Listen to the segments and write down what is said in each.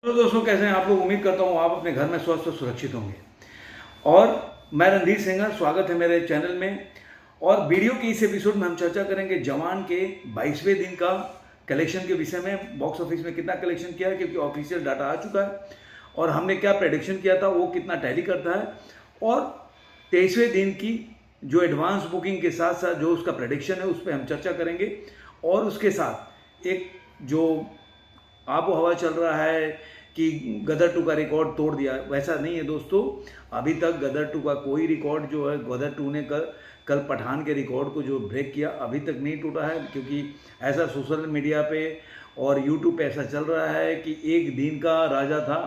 तो दोस्तों, कैसे हैं आप लोग। उम्मीद करता हूँ आप अपने घर में स्वस्थ और सुरक्षित होंगे। और मैं रणधीर सिंह, स्वागत है मेरे चैनल में। और वीडियो के इस एपिसोड में हम चर्चा करेंगे जवान के 22वें दिन का कलेक्शन के विषय में। बॉक्स ऑफिस में कितना कलेक्शन किया है, क्योंकि ऑफिशियल डाटा आ चुका है। और हमने क्या प्रेडिक्शन किया था, वो कितना टैली करता है। और 23वें दिन की जो एडवांस बुकिंग के साथ साथ जो उसका प्रेडिक्शन है, उस पर हम चर्चा करेंगे। और उसके साथ एक जो आबो हवा चल रहा है कि गदर 2 का रिकॉर्ड तोड़ दिया, वैसा नहीं है दोस्तों। अभी तक गदर 2 का कोई रिकॉर्ड जो है, गदर 2 ने कल पठान के रिकॉर्ड को जो ब्रेक किया, अभी तक नहीं टूटा है। क्योंकि ऐसा सोशल मीडिया पे और यूट्यूब पे ऐसा चल रहा है कि एक दिन का राजा था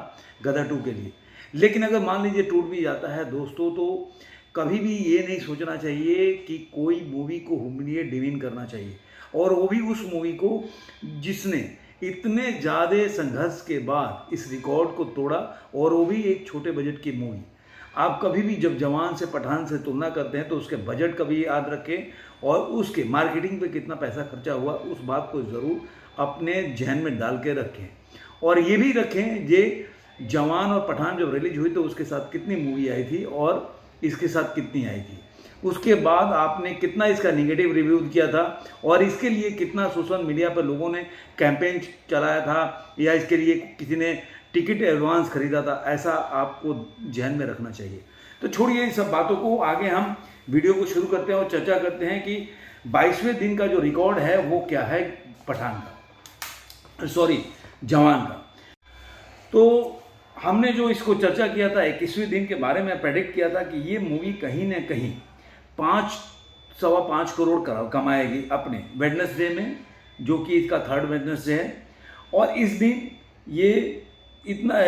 गदर 2 के लिए। लेकिन अगर मान लीजिए टूट भी जाता है दोस्तों, तो कभी भी ये नहीं सोचना चाहिए कि कोई मूवी को ह्यूमिलिएट डिवीन करना चाहिए। और वो भी उस मूवी को जिसने इतने ज़्यादा संघर्ष के बाद इस रिकॉर्ड को तोड़ा, और वो भी एक छोटे बजट की मूवी। आप कभी भी जब जवान से पठान से तुलना करते हैं तो उसके बजट का भी याद रखें और उसके मार्केटिंग पे कितना पैसा खर्चा हुआ, उस बात को ज़रूर अपने जहन में डाल के रखें। और ये भी रखें ये जवान और पठान जब रिलीज हुई तो उसके साथ कितनी मूवी आई थी और इसके साथ कितनी आई थी, उसके बाद आपने कितना इसका निगेटिव रिव्यू किया था, और इसके लिए कितना सोशल मीडिया पर लोगों ने कैंपेन चलाया था, या इसके लिए किसी ने टिकट एडवांस खरीदा था। ऐसा आपको ध्यान में रखना चाहिए। तो छोड़िए इन सब बातों को, आगे हम वीडियो को शुरू करते हैं और चर्चा करते हैं कि 22वें दिन का जो रिकॉर्ड है वो क्या है पठान का, सॉरी जवान का। तो हमने जो इसको चर्चा किया था 21वें दिन के बारे में, प्रेडिक्ट किया था कि ये मूवी कहीं ना कहीं 5-5.25 करोड़ कमाएगी अपने वेडनेसडे में, जो कि इसका 3rd वेडनेसडे है। और इस दिन ये इतना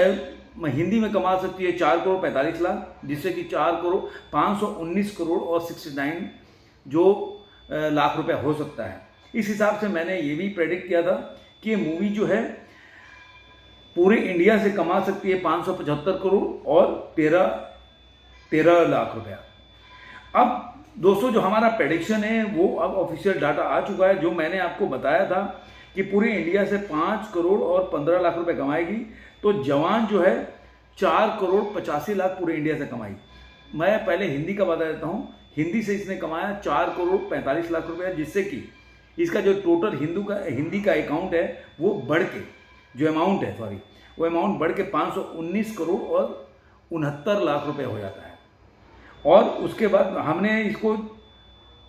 हिंदी में कमा सकती है 4 करोड़ 45 लाख, जिससे कि 4 करोड़ 519 करोड़ और 69 जो लाख रुपए हो सकता है। इस हिसाब से मैंने ये भी प्रेडिक्ट किया था कि ये मूवी जो है पूरे इंडिया से कमा सकती है 575 करोड़ और 13 लाख रुपया। अब दोस्तों, जो हमारा प्रेडिक्शन है वो अब ऑफिशियल डाटा आ चुका है। जो मैंने आपको बताया था कि पूरे इंडिया से 5 करोड़ और 15 लाख रुपए कमाएगी, तो जवान जो है 4 करोड़ 85 लाख पूरे इंडिया से कमाई। मैं पहले हिंदी का बता देता हूँ। हिंदी से इसने कमाया 4 करोड़ 45 लाख रुपए, जिससे कि इसका जो टोटल हिंदी का अकाउंट है वो बढ़ के, जो अमाउंट है सॉरी, वो अमाउंट बढ़ के 519 करोड़ और 69 लाख रुपए हो जाता है। और उसके बाद हमने इसको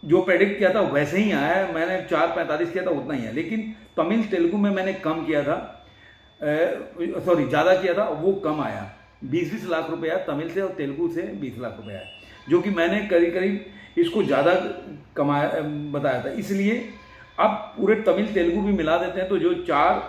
जो प्रेडिक्ट किया था वैसे ही आया है। मैंने 4.45 किया था, उतना ही है। लेकिन तमिल तेलुगु में मैंने कम किया था, सॉरी ज़्यादा किया था, वो कम आया। 20-20 लाख रुपए आया तमिल से, और तेलुगु से 20 लाख रुपए आया, जो कि मैंने करीब करीब इसको ज़्यादा कमाया बताया था। इसलिए अब पूरे तमिल तेलुगु भी मिला देते हैं, तो जो 4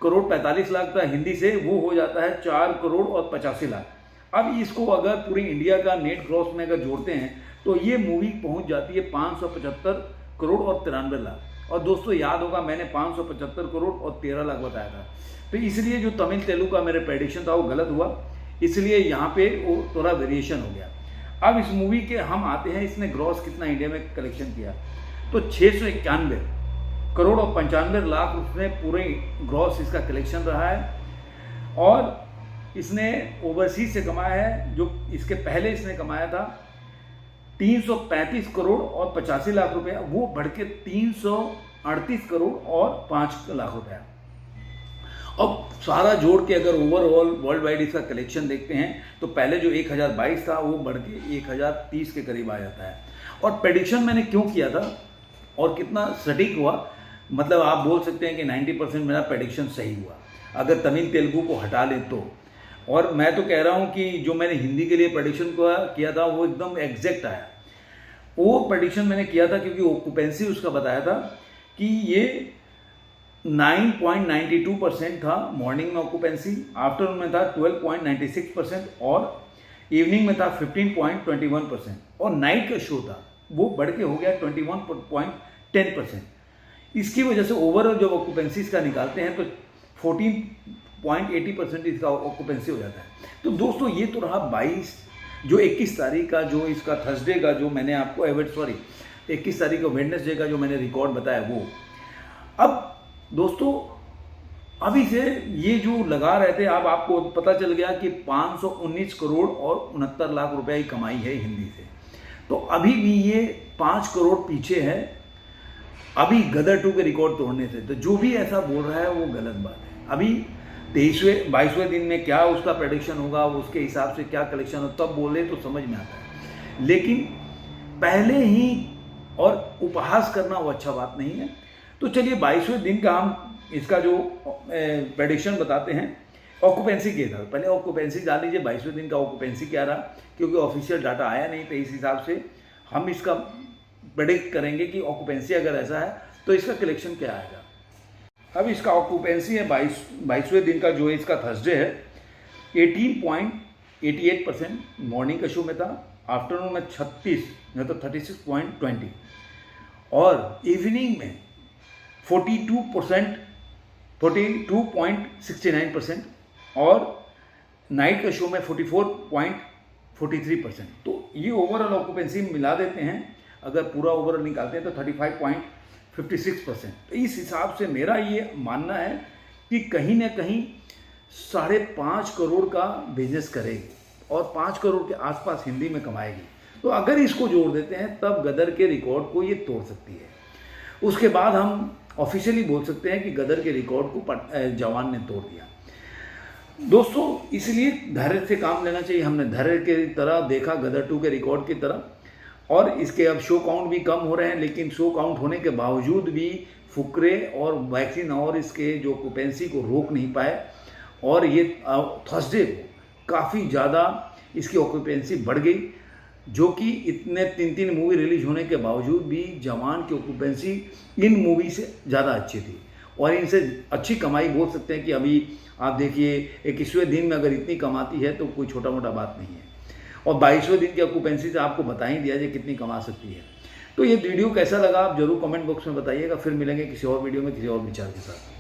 करोड़ 45 लाख था हिंदी से, वो हो जाता है 4 करोड़ और 85 लाख। अब इसको अगर पूरी इंडिया का नेट ग्रॉस में अगर जोड़ते हैं तो ये मूवी पहुंच जाती है 575 करोड़ और 93 लाख। और दोस्तों याद होगा, मैंने 575 करोड़ और 13 लाख बताया था। तो इसलिए जो तमिल तेलुगु का मेरे प्रेडिक्शन था वो गलत हुआ, इसलिए यहाँ पे वो थोड़ा वेरिएशन हो गया। अब इस मूवी के हम आते हैं, इसने ग्रॉस कितना इंडिया में कलेक्शन किया, तो 691 करोड़ और 95 लाख उसने पूरे ग्रॉस इसका कलेक्शन रहा है। और इसने ओवरसीज से कमाया है, जो इसके पहले इसने कमाया था 335 करोड़ और 85 लाख रुपया, वो बढ़ के 338 करोड़ और 5 लाख रुपया। अब सारा जोड़ के अगर ओवरऑल वर्ल्ड वाइड इसका कलेक्शन देखते हैं तो पहले जो 1022 था वो बढ़ के 1030 के करीब आ जाता है। और प्रेडिक्शन मैंने क्यों किया था और कितना सटीक हुआ, मतलब आप बोल सकते हैं कि 90% मेरा प्रेडिक्शन सही हुआ, अगर तमिल तेलुगु को हटा लें तो। और मैं तो कह रहा हूं कि जो मैंने हिंदी के लिए प्रेडिक्शन किया था वो एकदम एग्जैक्ट आया। वो प्रेडिक्शन मैंने किया था क्योंकि ऑक्यूपेंसी उसका बताया था कि ये 9.92% था मॉर्निंग में ऑक्यूपेंसी, आफ्टरनून में था 12.96% और इवनिंग में था 15.21%, और नाइट का शो था वो बढ़ के हो गया 21.10%। इसकी वजह से ओवरऑल जब ऑक्यूपेंसी इसका निकालते हैं तो 14.80% इसका ऑक्यूपेंसी हो जाता है। तो दोस्तों ये तो रहा 21 तारीख का जो इसका थर्सडे का जो मैंने आपको 21 तारीख का वेडनेसडे का जो मैंने रिकॉर्ड बताया वो। अब दोस्तों अभी से ये जो लगा रहे थे, अब आपको पता चल गया कि 519 करोड़ और 69 लाख रुपए की कमाई है हिंदी से। तो अभी भी ये 5 करोड़ पीछे है अभी गदर 2 के रिकॉर्ड तोड़ने से। तो जो भी ऐसा बोल रहा है वो गलत बात है। अभी 22वें दिन में क्या उसका प्रेडिक्शन होगा, उसके हिसाब से क्या कलेक्शन हो, तब बोले तो समझ में आता है। लेकिन पहले ही और उपहास करना वो अच्छा बात नहीं है। तो चलिए 22वें दिन का हम इसका जो प्रेडिक्शन बताते हैं। ऑक्यूपेंसी के था, पहले ऑक्यूपेंसी डाल लीजिए 22वें दिन का ऑक्यूपेंसी क्या रहा, क्योंकि ऑफिशियल डाटा आया नहीं। तो इस हिसाब से हम इसका प्रेडिक्ट करेंगे कि ऑक्यूपेंसी अगर ऐसा है तो इसका कलेक्शन क्या आएगा। अब इसका ऑक्यूपेंसी है 22वें दिन का जो इसका थर्सडे है 18.88% मॉर्निंग का शो में था, आफ्टरनून में 36 नहीं तो 36.20 और इवनिंग में 42.69% और नाइट का शो में 44.43%। तो ये ओवरऑल ऑक्यूपेंसी मिला देते हैं, अगर पूरा ओवरऑल निकालते हैं तो 35.56%। तो इस हिसाब से मेरा ये मानना है कि कहीं ना कहीं 5.5 करोड़ का बिजनेस करेगी और 5 करोड़ के आसपास हिंदी में कमाएगी। तो अगर इसको जोड़ देते हैं तब गदर के रिकॉर्ड को ये तोड़ सकती है। उसके बाद हम ऑफिशियली बोल सकते हैं कि गदर के रिकॉर्ड को जवान ने तोड़ दिया। दोस्तों इसलिए धैर्य से काम लेना चाहिए। हमने धैर्य की तरह देखा गदर 2 के रिकॉर्ड की तरह, और इसके अब शो काउंट भी कम हो रहे हैं, लेकिन शो काउंट होने के बावजूद भी फुकरे और वैक्सीन और इसके जो ऑक्यूपेंसी को रोक नहीं पाए। और ये थर्सडे को काफ़ी ज़्यादा इसकी ऑक्यूपेंसी बढ़ गई, जो कि इतने 3 मूवी रिलीज होने के बावजूद भी जवान की ऑक्यूपेंसी इन मूवी से ज़्यादा अच्छी थी और इनसे अच्छी कमाई बोल सकते हैं। कि अभी आप देखिए 21वें दिन में अगर इतनी कमाती है तो कोई छोटा मोटा बात नहीं है। और 22वें दिन की ऑक्यूपेंसी से आपको बता ही दिया जाए कितनी कमा सकती है। तो ये वीडियो कैसा लगा आप जरूर कमेंट बॉक्स में बताइएगा। फिर मिलेंगे किसी और वीडियो में किसी और विचार के साथ।